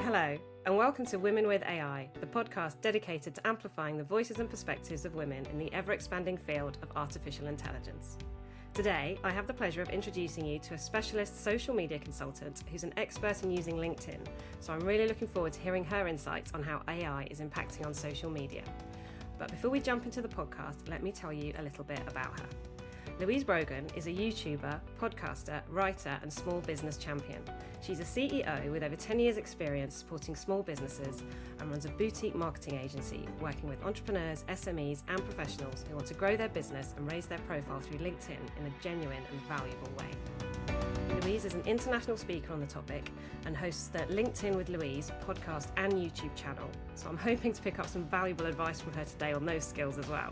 Hello, and welcome to Women with AI, the podcast dedicated to amplifying the voices and perspectives of women in the ever-expanding field of artificial intelligence. Today, I have the pleasure of introducing you to a specialist social media consultant who's an expert in using LinkedIn, so I'm really looking forward to hearing her insights on how AI is impacting on social media. But before we jump into the podcast, let me tell you a little bit about her. Louise Brogan is a YouTuber, podcaster, writer and small business champion. She's a CEO with over 10 years experience supporting small businesses and runs a boutique marketing agency working with entrepreneurs, SMEs and professionals who want to grow their business and raise their profile through LinkedIn in a genuine and valuable way. Louise is an international speaker on the topic and hosts the LinkedIn with Louise podcast and YouTube channel, so I'm hoping to pick up some valuable advice from her today on those skills as well.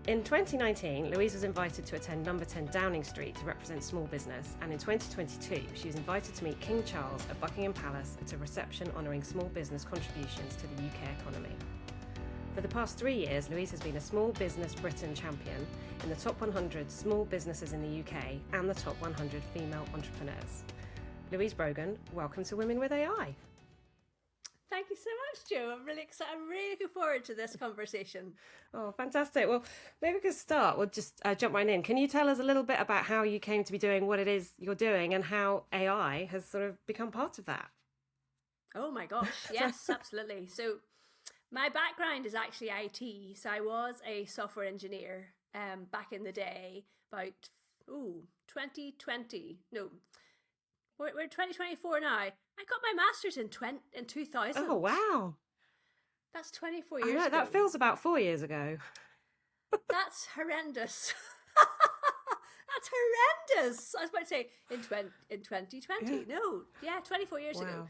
In 2019, Louise was invited to attend number 10 Downing Street to represent small business, and in 2022, she was invited to meet King Charles at Buckingham Palace at a reception honouring small business contributions to the UK economy. For the past 3 years, Louise has been a Small Business Britain champion in the top 100 small businesses in the UK and the top 100 female entrepreneurs. Louise Brogan, welcome to Women with AI. Thank you so much, Jo. I'm really excited. I'm really looking forward to this conversation. Oh, fantastic. Well, maybe we could start. We'll just jump right in. Can you tell us a little bit about how you came to be doing what it is you're doing and how AI has sort of become part of that? Oh my gosh. Yes, absolutely. So my background is actually IT. So I was a software engineer back in the day, about 2020. No, we're 2024 now. I got my master's in 2000. Oh, wow. That's 24 years ago. That feels about 4 years ago. That's horrendous. That's horrendous. I was about to say in 2020. Yeah. No, 24 years Wow. ago.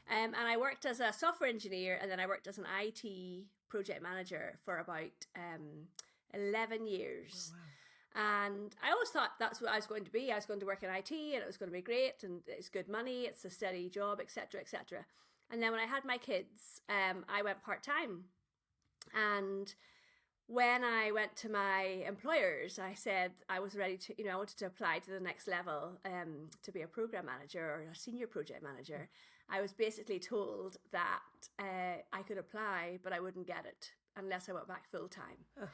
And I worked as a software engineer, and then I worked as an IT project manager for about 11 years. Oh, wow. And I always thought that's what I was going to be. I was going to work in IT and it was going to be great and it's good money, it's a steady job, etc., etc. And then when I had my kids, I went part-time. And when I went to my employers, I said I was ready to, I wanted to apply to the next level to be a program manager or a senior project manager. I was basically told that I could apply, but I wouldn't get it unless I went back full-time. Oh.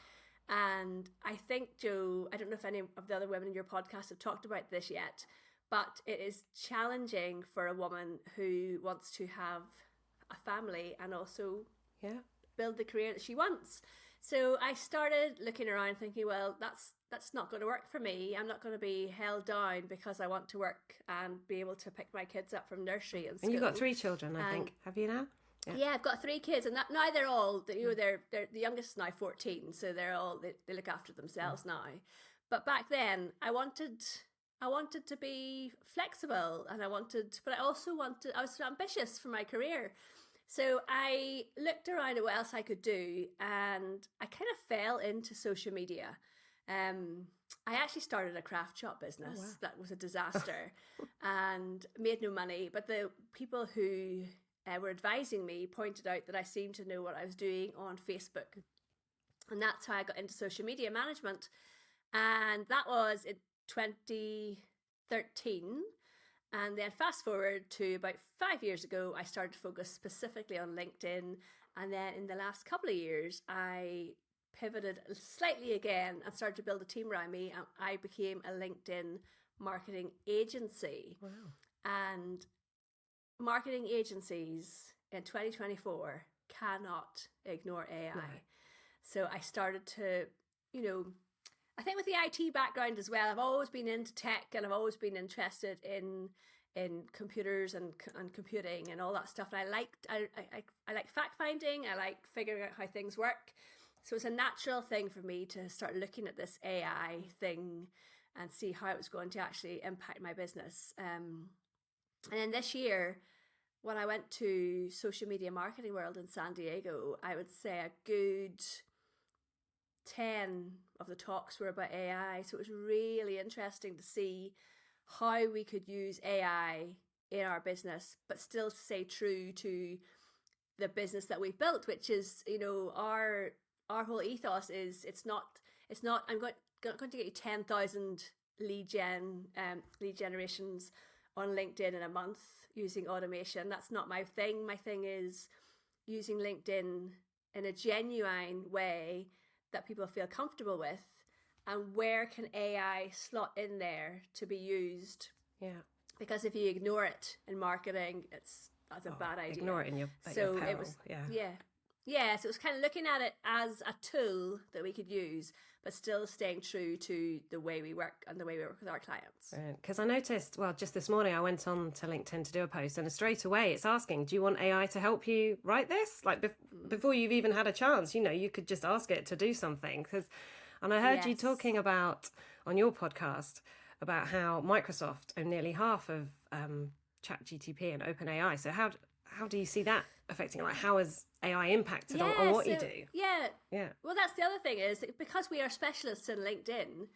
And I think, Jo, I don't know if any of the other women in your podcast have talked about this yet, but it is challenging for a woman who wants to have a family and also build the career that she wants. So I started looking around thinking, well, that's not going to work for me. I'm not going to be held down because I want to work and be able to pick my kids up from nursery and school. And you've got 3 children, I think. Have you now? Yeah, I've got 3 kids, and now they're all, they're the youngest is now 14, so they're all they look after themselves now. But back then, I wanted to be flexible, and I was ambitious for my career. So I looked around at what else I could do, and I kind of fell into social media. I actually started a craft shop business that was a disaster and made no money. But the people who were advising me pointed out that I seemed to know what I was doing on Facebook. And that's how I got into social media management. And that was in 2013. And then fast forward to about 5 years ago, I started to focus specifically on LinkedIn. And then in the last couple of years, I pivoted slightly again and started to build a team around me. And I became a LinkedIn marketing agency. Wow. And marketing agencies in 2024 cannot ignore AI. Right. So I started to, I think with the IT background as well, I've always been into tech and I've always been interested in computers and computing and all that stuff. And I like fact finding. I like figuring out how things work. So it's a natural thing for me to start looking at this AI thing and see how it was going to actually impact my business. And then this year, when I went to Social Media Marketing World in San Diego, I would say a good 10 of the talks were about AI. So it was really interesting to see how we could use AI in our business, but still stay true to the business that we've built, which is, our whole ethos is it's not I'm going to get you 10,000 lead generations on LinkedIn in a month using automation. That's not my thing. My thing is using LinkedIn in a genuine way that people feel comfortable with, and where can AI slot in there to be used? Yeah. Because if you ignore it in marketing, that's a bad idea. Ignore it in your peril. It was so it was kind of looking at it as a tool that we could use, but still staying true to the way we work and the way we work with our clients. Because I noticed, well, just this morning I went on to LinkedIn to do a post, and straight away it's asking, do you want AI to help you write this? Like before you've even had a chance, you could just ask it to do something. And I heard you talking about on your podcast about how Microsoft own nearly half of ChatGPT and OpenAI. So how do you see that affecting? Like, how has AI impacted on what you do? Yeah. Well, that's the other thing is that because we are specialists in LinkedIn,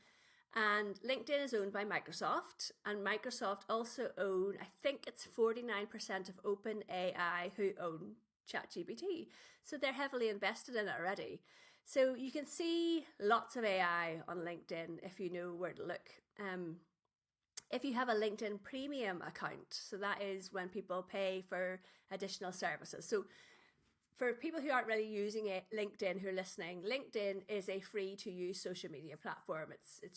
and LinkedIn is owned by Microsoft, and Microsoft also own, I think it's 49% of OpenAI, who own ChatGPT. So they're heavily invested in it already. So you can see lots of AI on LinkedIn if you know where to look. If you have a LinkedIn premium account, so that is when people pay for additional services. So for people who aren't really using LinkedIn, who are listening, LinkedIn is a free to use social media platform. It's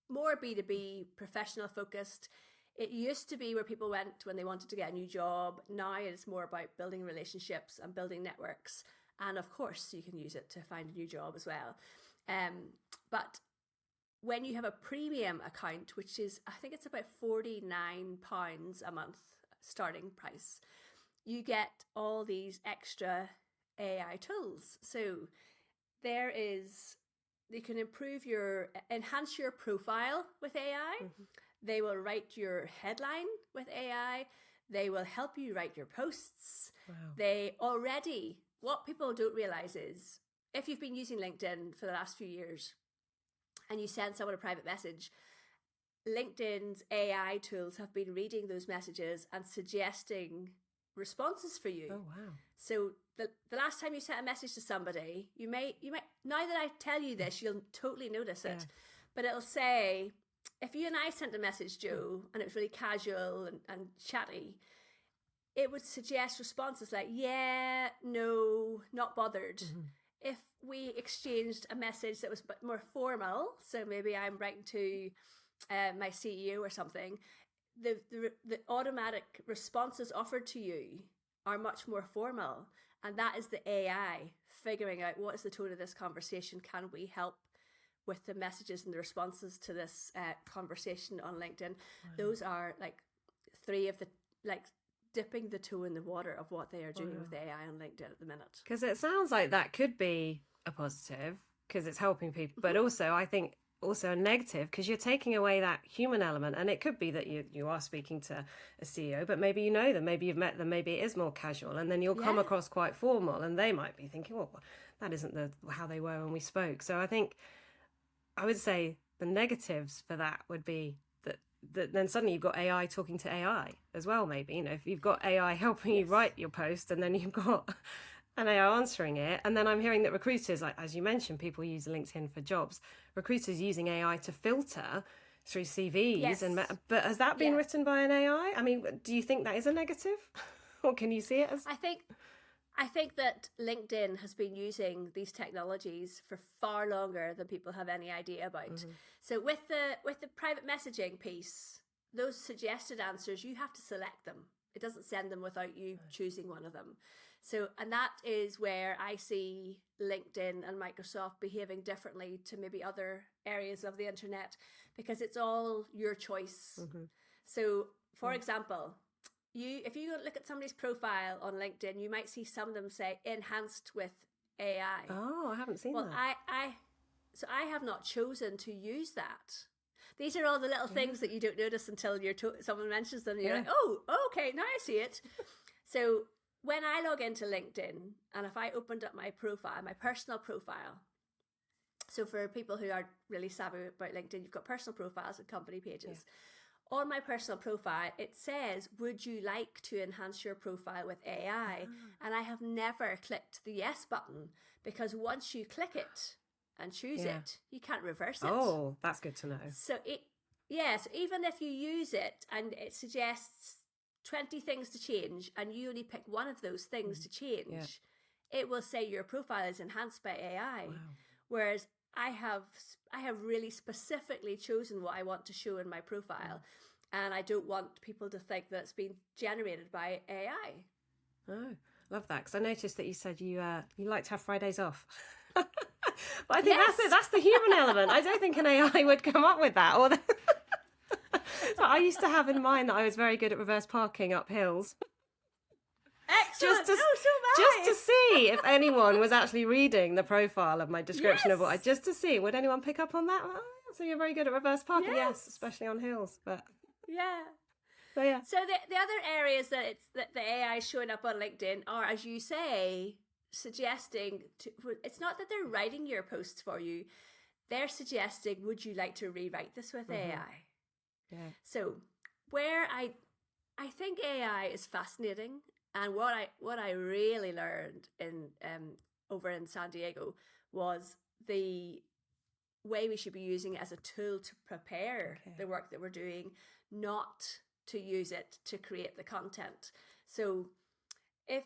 more B2B, professional focused. It used to be where people went when they wanted to get a new job. Now it's more about building relationships and building networks. And of course, you can use it to find a new job as well. But when you have a premium account, which is, I think it's about £49 a month starting price, you get all these extra AI tools. So you can enhance your profile with AI. Mm-hmm. They will write your headline with AI. They will help you write your posts. Wow. What people don't realize is, if you've been using LinkedIn for the last few years and you send someone a private message, LinkedIn's AI tools have been reading those messages and suggesting responses for you. Oh, wow. So the last time you sent a message to somebody, you might, now that I tell you this, you'll totally notice it. But it'll say, if you and I sent a message, Joe, and it was really casual and chatty, it would suggest responses like, yeah, no, not bothered. Mm-hmm. If we exchanged a message that was a bit more formal, so maybe I'm writing to my CEO or something, the automatic responses offered to you are much more formal. And that is the AI figuring out, what is the tone of this conversation? Can we help with the messages and the responses to this conversation on LinkedIn? Wow. Those are like three of the, dipping the toe in the water of what they are doing with AI on LinkedIn at the minute. Because it sounds like that could be a positive because it's helping people, but also I think also a negative because you're taking away that human element. And it could be that you are speaking to a CEO, but maybe you know them, maybe you've met them, maybe it is more casual, and then you'll come across quite formal, and they might be thinking, well, that isn't how they were when we spoke. So I think I would say the negatives for that would be that then suddenly you've got AI talking to AI as well. Maybe, if you've got AI helping you write your post, and then you've got an AI answering it. And then I'm hearing that recruiters, like as you mentioned, people use LinkedIn for jobs. Recruiters using AI to filter through CVs. But has that been written by an AI? I mean, do you think that is a negative? Or can you see it as... I think that LinkedIn has been using these technologies for far longer than people have any idea about. Mm-hmm. So with the private messaging piece, those suggested answers, you have to select them. It doesn't send them without you choosing one of them. So, and that is where I see LinkedIn and Microsoft behaving differently to maybe other areas of the internet, because it's all your choice. Mm-hmm. So, for example, if you look at somebody's profile on LinkedIn, you might see some of them say enhanced with AI. Oh, I haven't seen that. So I have not chosen to use that. These are all the little things that you don't notice until someone mentions them. And you're like, oh, okay, now I see it. So when I log into LinkedIn, and if I opened up my profile, my personal profile, so for people who aren't really savvy about LinkedIn, you've got personal profiles and company pages. Yeah. On my personal profile, it says, would you like to enhance your profile with AI? And I have never clicked the yes button, because once you click it and choose it, you can't reverse it. Oh, that's good to know. So yes, even if you use it and it suggests 20 things to change and you only pick one of those things to change, it will say your profile is enhanced by AI. Wow. Whereas I have really specifically chosen what I want to show in my profile, and I don't want people to think that it's been generated by AI. Oh, love that, because I noticed that you said you like to have Fridays off. But I think that's it. That's the human element. I don't think an AI would come up with that. So I used to have in mind that I was very good at reverse parking up hills. Excellent. Just to see if anyone was actually reading the profile of my description of what just to see, would anyone pick up on that? Oh, so you're very good at reverse parking, yes, especially on hills. But So the other areas that the AI is showing up on LinkedIn are, as you say, suggesting it's not that they're writing your posts for you, they're suggesting, would you like to rewrite this with AI? Yeah. So where I think AI is fascinating, and what I really learned in over in San Diego was the way we should be using it as a tool to prepare the work that we're doing, not to use it to create the content. So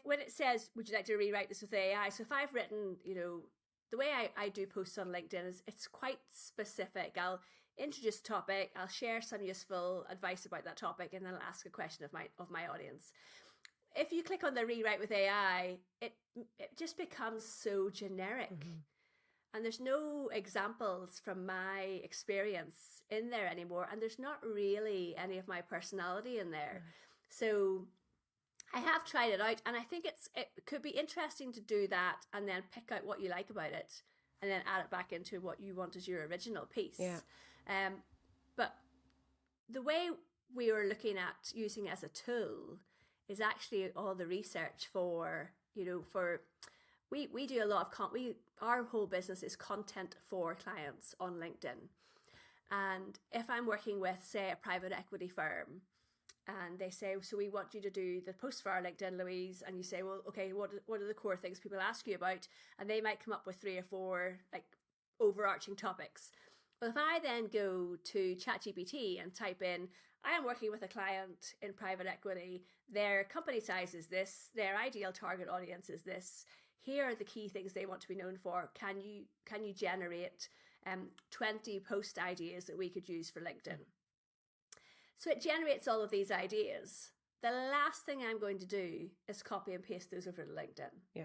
when it says, would you like to rewrite this with AI? So if I've written, the way I do posts on LinkedIn is it's quite specific. I'll introduce a topic, I'll share some useful advice about that topic, and then I'll ask a question of my audience. If you click on the rewrite with AI, it just becomes so generic. And there's no examples from my experience in there anymore. And there's not really any of my personality in there. So I have tried it out, and I think it could be interesting to do that and then pick out what you like about it and then add it back into what you want as your original piece. But the way we were looking at using it as a tool is actually all the research for we do a lot of our whole business is content for clients on LinkedIn. And if I'm working with, say, a private equity firm, and they say, so we want you to do the post for our LinkedIn, Louise, and you say, well, okay, what are the core things people ask you about? And they might come up with 3 or 4 like overarching topics. Well, if I then go to ChatGPT and type in, I am working with a client in private equity, their company size is this, their ideal target audience is this, here are the key things they want to be known for, can you generate 20 post ideas that we could use for LinkedIn? So it generates all of these ideas. The last thing I'm going to do is copy and paste those over to LinkedIn.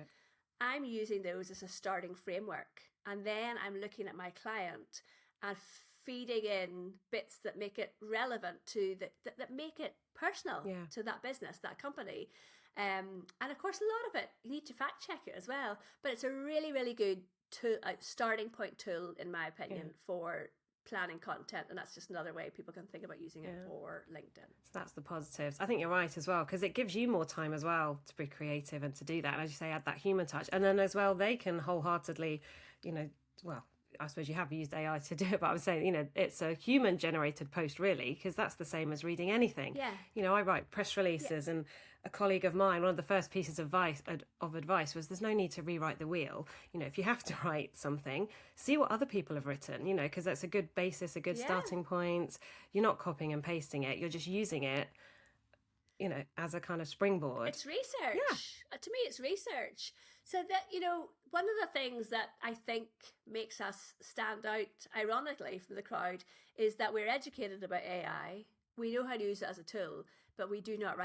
I'm using those as a starting framework, and then I'm looking at my client and feeding in bits that make it relevant to that make it personal to that business, that company. And of course, a lot of it, you need to fact check it as well. But it's a really, really good starting point tool, in my opinion, for planning content. And that's just another way people can think about using it for LinkedIn. So that's the positives. I think you're right as well, because it gives you more time as well to be creative and to do that. And as you say, add that human touch. And then as well, they can wholeheartedly, I suppose you have used AI to do it, but I was saying, it's a human generated post really, because that's the same as reading anything. I write press releases, and a colleague of mine, one of the first pieces of advice was there's no need to rewrite the wheel. If you have to write something, see what other people have written, because that's a good basis, a good starting point. You're not copying and pasting it. You're just using it, as a kind of springboard. It's research. To me, it's research. So that, one of the things that I think makes us stand out, ironically, from the crowd is that we're educated about AI. We know how to use it as a tool, but we do not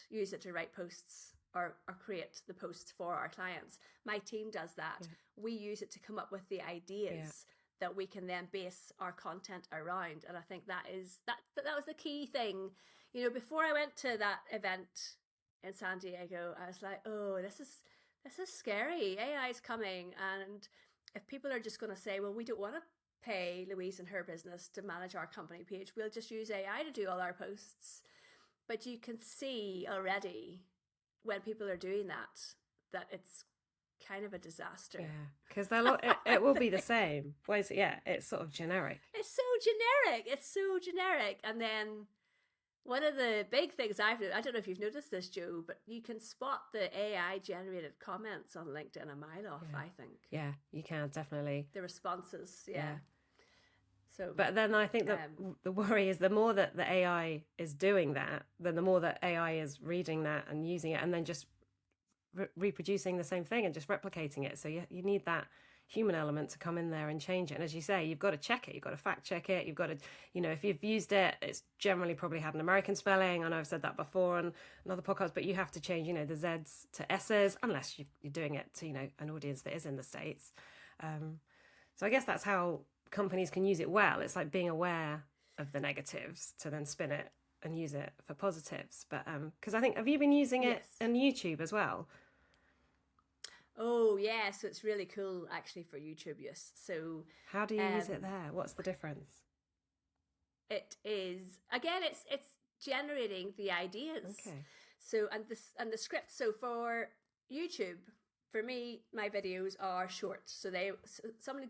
use it to write posts or create the posts for our clients. My team does that. We use it to come up with the ideas that we can then base our content around. And I think that was the key thing. Before I went to that event in San Diego, I was like, oh, this is scary. AI is coming. And if people are just going to say, well, we don't want to pay Louise and her business to manage our company page, we'll just use AI to do all our posts. But you can see already when people are doing that it's kind of a disaster. Because it will be the same. It's sort of generic. It's so generic. And then one of the big things I don't know if you've noticed this, Joe, but you can spot the AI generated comments on LinkedIn a mile off, I think. Yeah, you can, definitely. The responses, So, but then I think that the worry is the more that the AI is doing that, then the more that AI is reading that and using it and then just reproducing the same thing and just replicating it. So you need that human element to come in there and change it. And as you say, you've got to check it. You've got to fact check it. You've got to, if you've used it, it's generally probably had an American spelling. I know I've said that before on another podcast, but you have to change, the Z's to S's unless you're doing it to, an audience that is in the States. So I guess that's how companies can use it well. It's like being aware of the negatives to then spin it and use it for positives. But because I think, have you been using it on YouTube as well? Oh yeah, so it's really cool actually for YouTube use. So how do you use it there? What's the difference? It is, again, it's generating the ideas. Okay. So and the script. So for YouTube, for me, my videos are short. So someone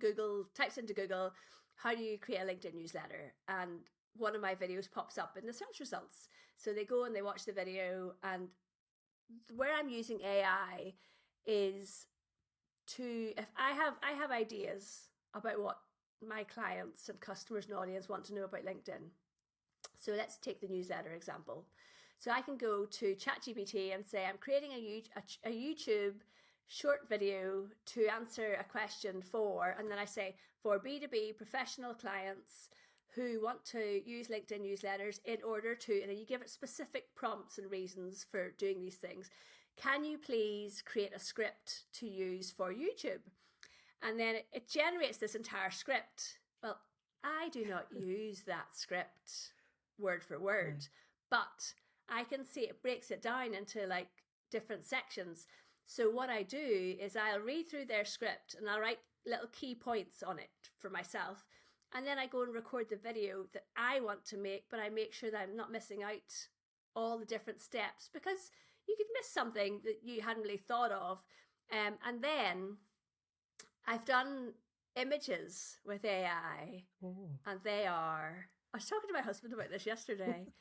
types into Google, how do you create a LinkedIn newsletter? And one of my videos pops up in the search results. So they go and they watch the video, and where I'm using AI is if I have ideas about what my clients and customers and audience want to know about LinkedIn. So let's take the newsletter example. So I can go to ChatGPT and say, I'm creating a YouTube short video to answer a question and then I say, for B2B professional clients who want to use LinkedIn newsletters in order to, and then you give it specific prompts and reasons for doing these things. Can you please create a script to use for YouTube? And then it generates this entire script. Well, I do not use that script word for word, but I can see it breaks it down into like different sections. So what I do is I'll read through their script and I'll write little key points on it for myself. And then I go and record the video that I want to make, but I make sure that I'm not missing out all the different steps, because you could miss something that you hadn't really thought of. And then I've done images with AI. Ooh. And I was talking to my husband about this yesterday.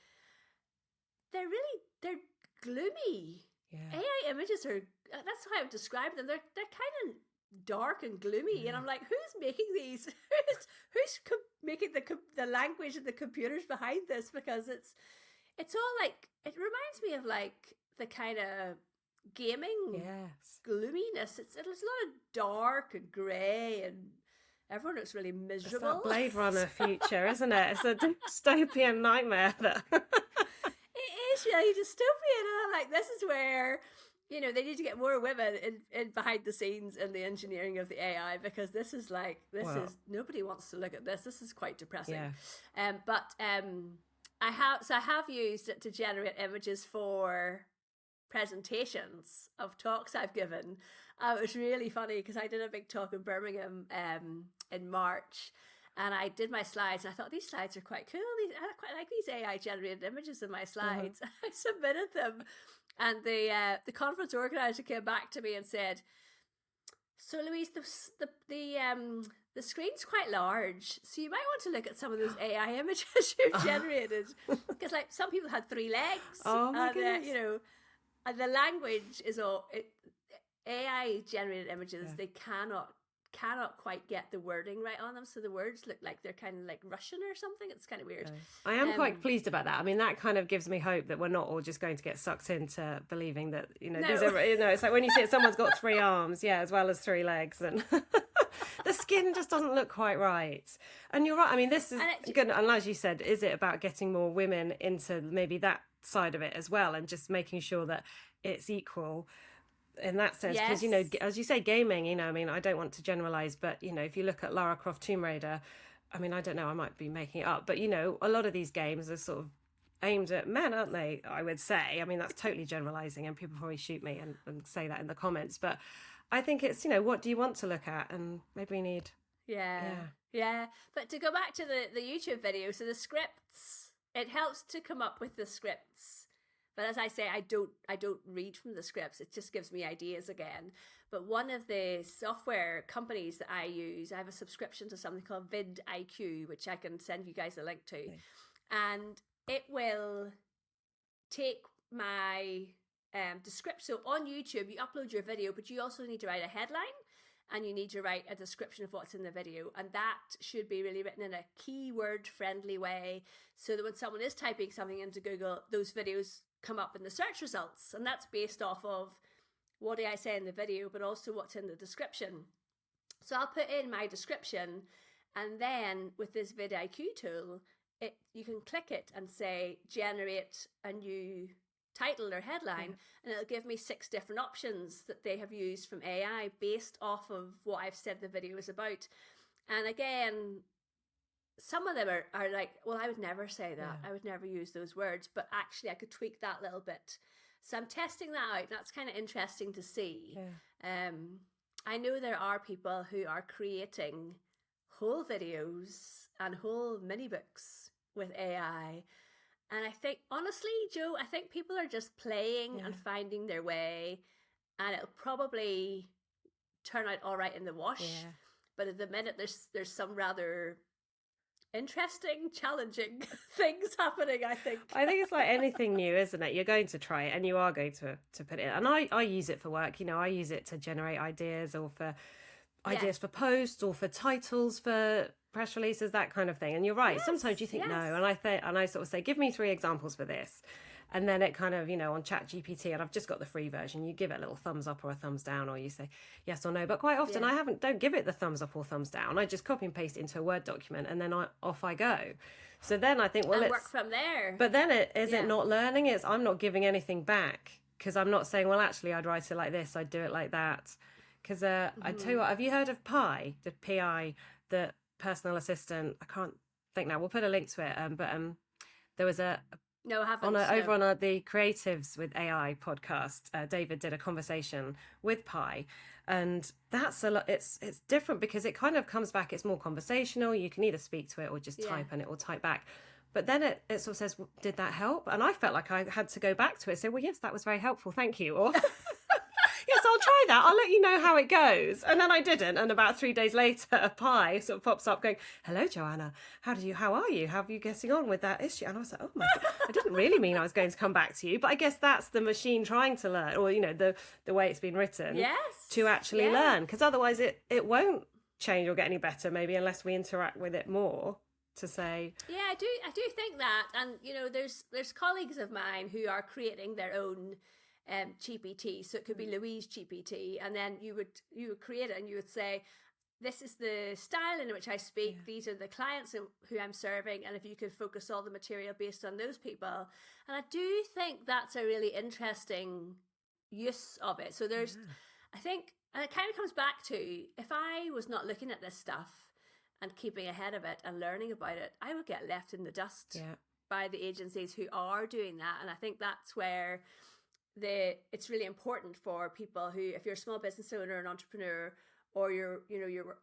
They're gloomy. Yeah. AI images that's how I would describe them. They're kind of dark and gloomy. Yeah. And I'm like, who's making these? Who's making the language and the computers behind this? Because it's all like, it reminds me of like the kind of gaming gloominess. It's a lot of dark and grey, and everyone looks really miserable. It's that Blade Runner future, isn't it? It's a dystopian nightmare. It is really dystopian, and I'm like, this is where they need to get more women in behind the scenes in the engineering of the AI, because this is nobody wants to look at this. This is quite depressing. Yeah. I have used it to generate images for presentations of talks I've given. It was really funny because I did a big talk in Birmingham in March, and I did my slides, and I thought these slides are quite cool. I quite like these AI generated images in my slides. I submitted them, and the conference organizer came back to me and said, "So Louise, the screen's quite large, so you might want to look at some of those AI images you've generated, because like some people had 3 legs." Oh my goodness. And the language is AI generated images. They cannot quite get the wording right on them, so the words look like they're kind of like Russian or something. It's kind of weird. I am quite pleased about that. I mean, that kind of gives me hope that we're not all just going to get sucked into believing that these are, it's like when you see it, someone's got 3 arms, as well as 3 legs, and the skin just doesn't look quite right. And you're right. I mean, this is good. And as you said, is it about getting more women into maybe that side of it as well, and just making sure that it's equal in that sense? Because as you say, gaming, I mean, I don't want to generalize, but if you look at Lara Croft Tomb Raider, I mean, I don't know, I might be making it up, but a lot of these games are sort of aimed at men, aren't they? I would say. I mean, that's totally generalizing, and people probably shoot me and say that in the comments, but I think it's what do you want to look at, and maybe we need but to go back to the YouTube video, so the scripts, it helps to come up with the scripts. But as I say, I don't read from the scripts. It just gives me ideas again. But one of the software companies that I use, I have a subscription to something called vidIQ, which I can send you guys a link to. Nice. And it will take my description. So on YouTube, you upload your video, but you also need to write a headline. and you need to write a description of what's in the video. And that should be really written in a keyword friendly way, so that when someone is typing something into Google, those videos come up in the search results. And that's based off of what do I say in the video, but also what's in the description. So I'll put in my description, and then with this vidIQ tool, you can click it and say generate a new title or headline, and it'll give me 6 different options that they have used from AI based off of what I've said the video is about. And again, some of them are like, well, I would never say that. I would never use those words, but actually I could tweak that a little bit. So I'm testing that out. That's kind of interesting to see. I know there are people who are creating whole videos and whole mini books with AI. And I think, honestly, Jo, I think people are just playing and finding their way, and it'll probably turn out all right in the wash. But at the minute, there's some rather interesting, challenging things happening, I think. I think it's like anything new, isn't it? You're going to try it, and you are going to put it in. And I use it for work. I use it to generate ideas, or for ideas for posts, or for titles for press releases, that kind of thing. And you're right, sometimes you think no, and I sort of say, give me 3 examples for this, and then it kind of, on ChatGPT, and I've just got the free version, you give it a little thumbs up or a thumbs down, or you say yes or no. But quite often don't give it the thumbs up or thumbs down. I just copy and paste it into a Word document, and then off I go. So then I think, well, and work from there. But then it not learning? I'm not giving anything back, because I'm not saying, well, actually I'd write it like this, I'd do it like that. Because I tell you what, have you heard of Pi, the PI, the personal assistant? I can't think now. We'll put a link to it. But there was no, I haven't. Over on the Creatives with AI podcast, David did a conversation with Pi, and that's a lot. It's different because it kind of comes back. It's more conversational. You can either speak to it or just type, and it will type back. But then it sort of says, well, did that help? And I felt like I had to go back to it and say, well, yes, that was very helpful. Thank you. Or yes, I'll try that. I'll let you know how it goes. And then I didn't. And about 3 days later, Pi sort of pops up going, hello, Joanna. How are you? How are you getting on with that issue? And I was like, oh my God, I didn't really mean I was going to come back to you. But I guess that's the machine trying to learn, or, the way it's been written to actually learn. Because otherwise it won't change or get any better, maybe, unless we interact with it more to say. Yeah, I do think that. And, there's colleagues of mine who are creating their own GPT. So it could be Louise GPT, and then you would create it, and you would say, this is the style in which I speak, these are the clients who I'm serving, and if you could focus all the material based on those people. And I do think that's a really interesting use of it. So there's I think, and it kind of comes back to, if I was not looking at this stuff and keeping ahead of it and learning about it, I would get left in the dust by the agencies who are doing that. And I think that's where it's really important for people who, if you're a small business owner, an entrepreneur, or you're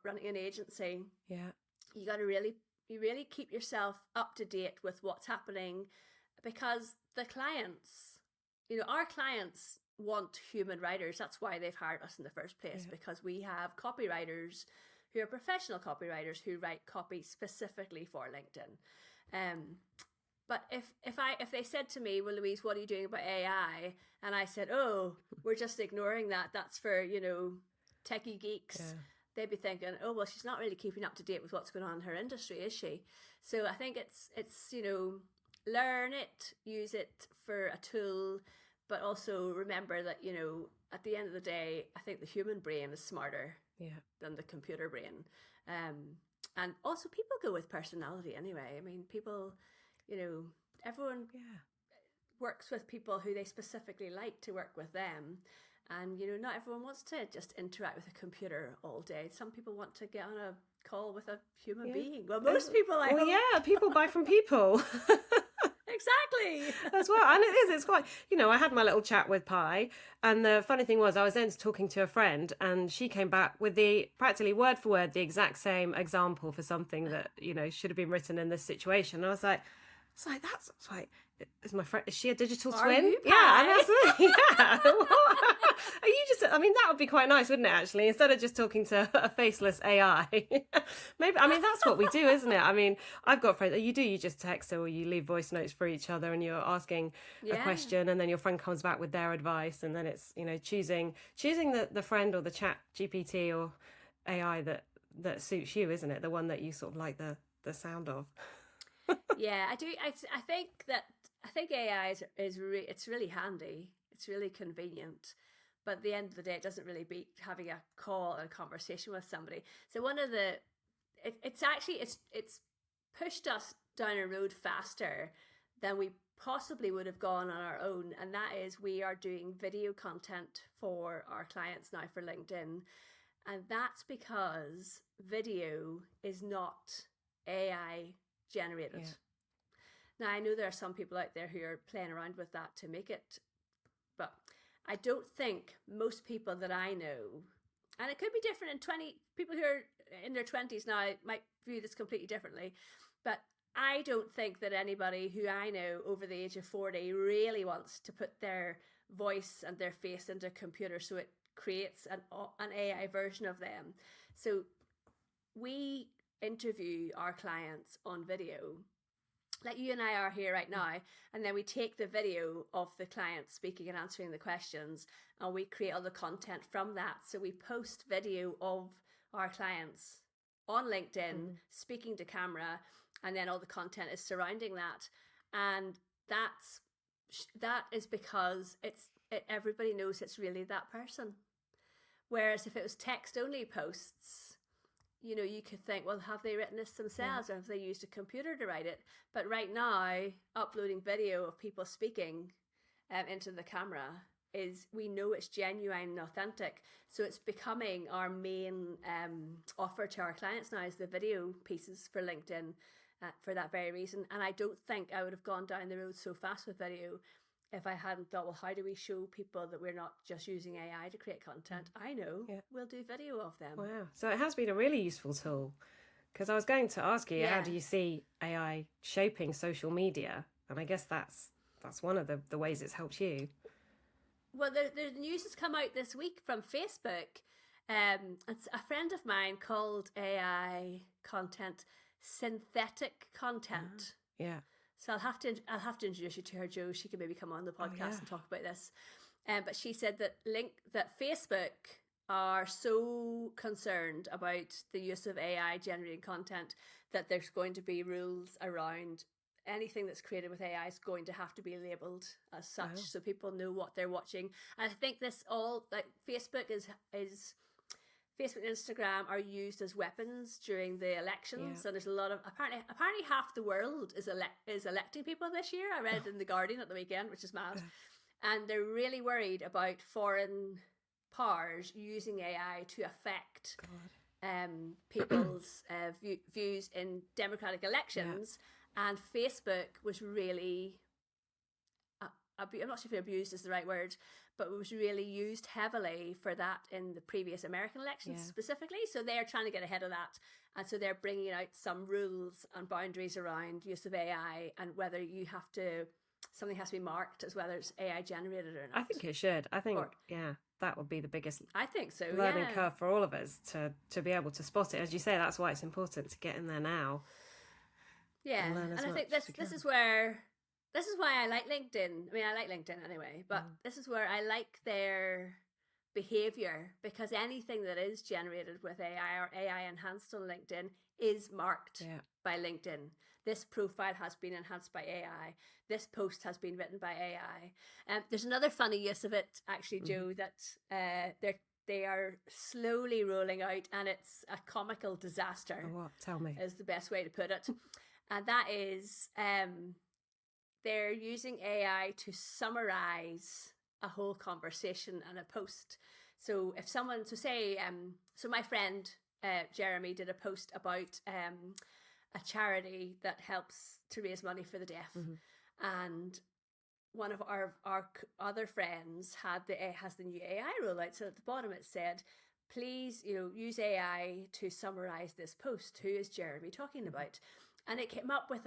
running an agency, you got to really keep yourself up to date with what's happening, because the clients, our clients want human writers. That's why they've hired us in the first place, because we have copywriters who are professional copywriters who write copy specifically for LinkedIn. But if they said to me, well, Louise, what are you doing about AI? And I said, oh, we're just ignoring that. That's for, techie geeks. They'd be thinking, oh, well, she's not really keeping up to date with what's going on in her industry, is she? So I think it's learn it, use it for a tool, but also remember that, at the end of the day, I think the human brain is smarter than the computer brain. And also people go with personality anyway. I mean, people, everyone works with people who they specifically like to work with them. And, not everyone wants to just interact with a computer all day. Some people want to get on a call with a human being. Well, most people, I hope. People buy from people. Exactly. As well. And it's quite, I had my little chat with Pi, and the funny thing was I was then talking to a friend, and she came back with practically word for word the exact same example for something that, should have been written in this situation. And I was like, It's like, it's like, is my friend, is she a digital Are twin? you, Yeah, and Pi? that's yeah. Are you just? I mean, that would be quite nice, wouldn't it? Actually, instead of just talking to a faceless AI, maybe. I mean, that's what we do, isn't it? I mean, I've got friends. You just text or you leave voice notes for each other, and you're asking a Yeah. question, and then your friend comes back with their advice, and then it's choosing the friend or the chat GPT or AI that suits you, isn't it? The one that you sort of like the sound of. Yeah, I do. I think AI it's really handy. It's really convenient, but at the end of the day, it doesn't really beat having a call and a conversation with somebody. So one of the it's pushed us down a road faster than we possibly would have gone on our own, and that is we are doing video content for our clients now for LinkedIn, and that's because video is not AI generated. Yeah. Now, I know there are some people out there who are playing around with that to make it, but I don't think most people that I know, and it could be different in people who are in their 20s now might view this completely differently, but I don't think that anybody who I know over the age of 40 really wants to put their voice and their face into a computer so it creates an AI version of them. So we interview our clients on video, like you and I are here right now, and then we take the video of the client speaking and answering the questions, and we create all the content from that. So we post video of our clients on LinkedIn speaking to camera, and then all the content is surrounding that. And that is because everybody knows it's really that person. Whereas if it was text only posts, you could think, well, have they written this themselves or have they used a computer to write it? But right now, uploading video of people speaking into the camera we know it's genuine and authentic. So it's becoming our main offer to our clients now is the video pieces for LinkedIn for that very reason. And I don't think I would have gone down the road so fast with video if I hadn't thought, well, how do we show people that we're not just using AI to create content? I know, we'll do video of them. Wow. So it has been a really useful tool, because I was going to ask you, how do you see AI shaping social media? And I guess that's one of the ways it's helped you. Well, the news has come out this week from Facebook. It's a friend of mine called AI content synthetic content. Yeah. So I'll have to introduce you to her, Joe. She can maybe come on the podcast and talk about this. But she said that Facebook are so concerned about the use of AI generating content that there's going to be rules around anything that's created with AI is going to have to be labeled as such, so people know what they're watching. And I think this all, like, Facebook is Facebook and Instagram are used as weapons during the elections, and there's a lot of apparently half the world is electing people this year. I read in the Guardian at the weekend, which is mad, and they're really worried about foreign powers using AI to affect people's views in democratic elections. And Facebook was really, I'm not sure if abused is the right word, but it was really used heavily for that in the previous American elections specifically. So they're trying to get ahead of that. And so they're bringing out some rules and boundaries around use of AI and whether something has to be marked as whether it's AI generated or not. I think it should. I think, that would be the biggest learning curve for all of us to be able to spot it. As you say, that's why it's important to get in there now. Yeah, and I think this is why I like LinkedIn. I mean, I like LinkedIn anyway, but this is where I like their behavior, because anything that is generated with AI or AI enhanced on LinkedIn is marked by LinkedIn. This profile has been enhanced by AI. This post has been written by AI. There's another funny use of it, actually, Joe, that they are slowly rolling out, and it's a comical disaster. Oh, what? Tell me. Is the best way to put it. And that is, they're using AI to summarize a whole conversation and a post. So if someone, so my friend Jeremy did a post about a charity that helps to raise money for the deaf, and one of our other friends has the new AI rollout. So at the bottom it said, please, use AI to summarize this post. Who is Jeremy talking about? and it came up with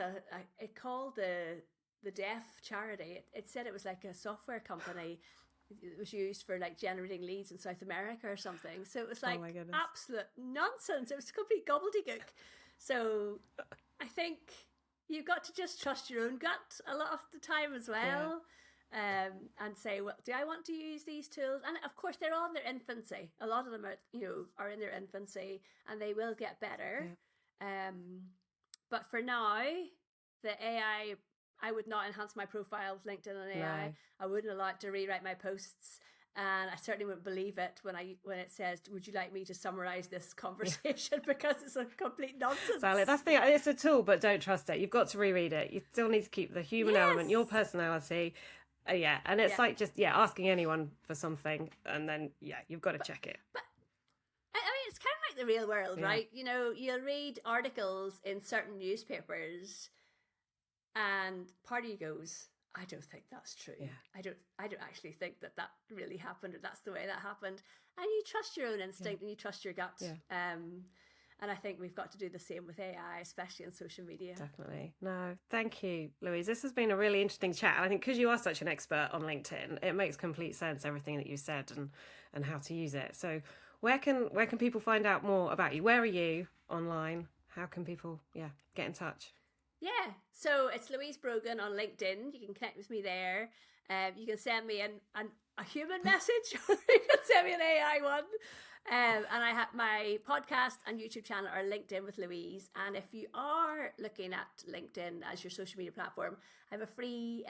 it called the Deaf charity. It said it was like a software company. It was used for like generating leads in South America or something. So it was like absolute nonsense. It was complete gobbledygook. So I think you've got to just trust your own gut a lot of the time as well. And say, well, do I want to use these tools? And of course, they're all in their infancy. A lot of them are in their infancy, and they will get better. But for now, the AI, I would not enhance my profile with LinkedIn and AI. No. I wouldn't allow it to rewrite my posts. And I certainly wouldn't believe it when it says, would you like me to summarize this conversation? Because it's a complete nonsense. Exactly. That's it's a tool, but don't trust it. You've got to reread it. You still need to keep the human element, your personality. And it's like just asking anyone for something, and then you've got to check it. But I mean, it's kind of like the real world, right? You know, you'll read articles in certain newspapers, and part of you goes, I don't think that's true. I don't actually think that really happened, or that's the way that happened. And you trust your own instinct, and you trust your gut. And I think we've got to do the same with AI, especially on social media. Definitely. No, thank you, Louise. This has been a really interesting chat. And I think because you are such an expert on LinkedIn, it makes complete sense, everything that you said and how to use it. So where can people find out more about you? Where are you online? How can people, get in touch? Yeah, so it's Louise Brogan on LinkedIn. You can connect with me there. You can send me a human message, or you can send me an AI one. And I have my podcast and YouTube channel are LinkedIn with Louise. And if you are looking at LinkedIn as your social media platform, I have a free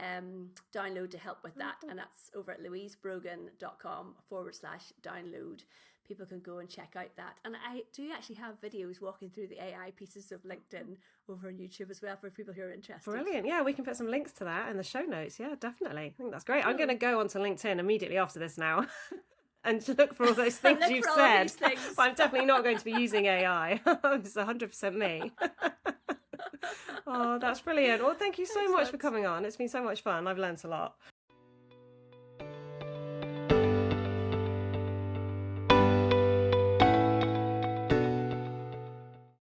download to help with that. And that's over at louisebrogan.com/download. People can go and check out that. And I do actually have videos walking through the AI pieces of LinkedIn over on YouTube as well for people who are interested. Brilliant. Yeah, we can put some links to that in the show notes. Yeah, definitely. I think that's great. Cool. I'm going to go onto LinkedIn immediately after this now and look for all those things you've said. But I'm definitely not going to be using AI. It's 100% me. Oh, that's brilliant. Well, thank you so much for coming on. It's been so much fun. I've learned a lot.